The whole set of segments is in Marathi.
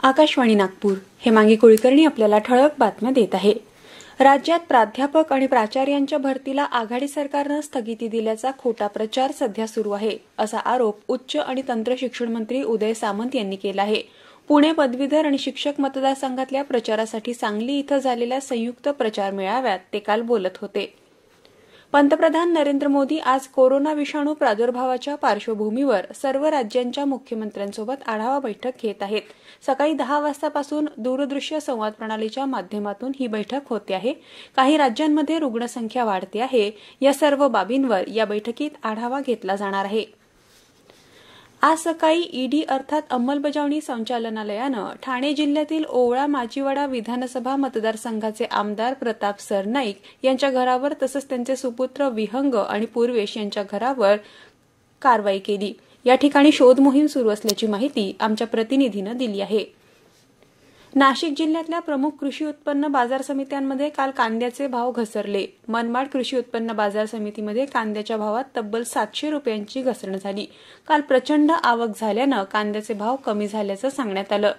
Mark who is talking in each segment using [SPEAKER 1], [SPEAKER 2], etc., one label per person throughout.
[SPEAKER 1] आकाशवाणी नागपूर. हेमांगी कुलकर्णी आपल्याला ठळक बातम्या देत आहे. राज्यात प्राध्यापक आणि प्राचार्यांच्या भरतीला आघाडी सरकारनं स्थगिती दिल्याचा खोटा प्रचार सध्या सुरू आहे, असा आरोप उच्च आणि तंत्र शिक्षण मंत्री उदय सामंत यांनी केला आहे. पुणे पदवीधर आणि शिक्षक मतदारसंघातल्या प्रचारासाठी सांगली इथं झालेल्या संयुक्त प्रचार मेळाव्यात ते काल बोलत होते. पंतप्रधान नरेंद्र मोदी आज कोरोना विषाणू प्रादुर्भावाच्या पार्श्वभूमीवर सर्व राज्यांच्या मुख्यमंत्र्यांसोबत आढावा बैठक घेत आहेत. सकाळी 10 वाजतापासून दूरदृश्य संवाद प्रणालीच्या माध्यमातून ही बैठक होते आहे. काही राज्यांमध्ये रुग्णसंख्या वाढते आहे. या सर्व बाबींवर या बैठकीत आढावा घेतला जाणार आहे. आज सकाळी ईडी अर्थात अंमलबजावणी संचालनालयानं ठाणे जिल्ह्यातील ओवळा माजिवाडा विधानसभा मतदारसंघाचे आमदार प्रताप सरनाईक यांच्या घरावर तसंच त्यांचे सुपुत्र विहंग आणि पूर्वेश यांच्या घरावर कारवाई केली. या ठिकाणी शोध मोहीम सुरू असल्याची माहिती आमच्या प्रतिनिधीनं दिली आहे. नाशिक जिल्ह्यातल्या प्रमुख कृषी उत्पन्न बाजार समित्यांमध्ये काल कांद्याचे भाव घसरले. मनमाड कृषी उत्पन्न बाजार समितीमध्ये कांद्याच्या भावात तब्बल 700 रुपयांची घसरण झाली. काल प्रचंड आवक झाल्यानं कांद्याचे भाव कमी झाल्याचं सांगण्यात आलं.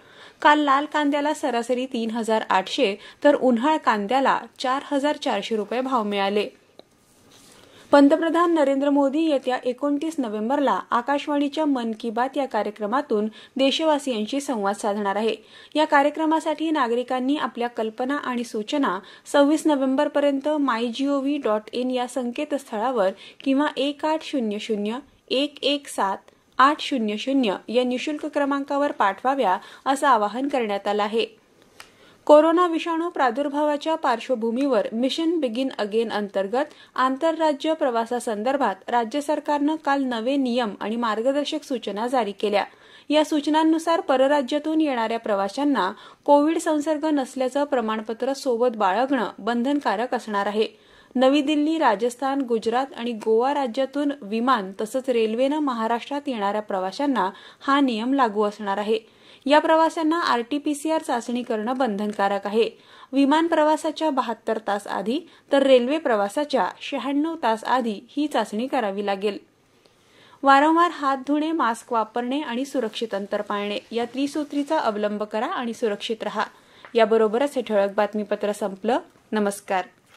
[SPEAKER 1] काल लाल कांद्याला सरासरी 3800 तर उन्हाळ कांद्याला 4400 रुपये भाव मिळाले. पंतप्रधान नरेंद्र मोदी येत्या 29 नोव्हेंबरला आकाशवाणीच्या मन की बात या कार्यक्रमातून देशवासियांशी संवाद साधणार आहे. या कार्यक्रमासाठी नागरिकांनी आपल्या कल्पना आणि सूचना 26 नोव्हेंबरपर्यंत mygov.in या संकेतस्थळावर किंवा 1800-117-800 या निःशुल्क क्रमांकावर पाठवाव्या असं आवाहन करण्यात आलं आहे. कोरोना विषाणू प्रादुर्भावाच्या पार्श्वभूमीवर मिशन बिगिन अगेन अंतर्गत आंतरराज्य प्रवासासंदर्भात राज्य सरकारनं काल नवे नियम आणि मार्गदर्शक सूचना जारी केल्या. या सूचनांनुसार परराज्यातून येणाऱ्या प्रवाशांना कोविड संसर्ग नसल्याचं प्रमाणपत्र सोबत बाळगणं बंधनकारक असणार आहे. नवी दिल्ली, राजस्थान, गुजरात आणि गोवा राज्यातून विमान तसंच रेल्वेनं महाराष्ट्रात येणाऱ्या प्रवाशांना हा नियम लागू असणार आहे. या प्रवाशांना RT-PCR चाचणी करणं बंधनकारक आहे. विमान प्रवासाच्या 72 तास आधी तर रेल्वे प्रवासाच्या 96 तास आधी ही चाचणी करावी लागेल. वारंवार हात धुणे, मास्क वापरणे आणि सुरक्षित अंतर पाळणे या त्रिसूत्रीचा अवलंब करा आणि सुरक्षित रहा. याबरोबरच हे ठळक बातमीपत्र संपलं. नमस्कार.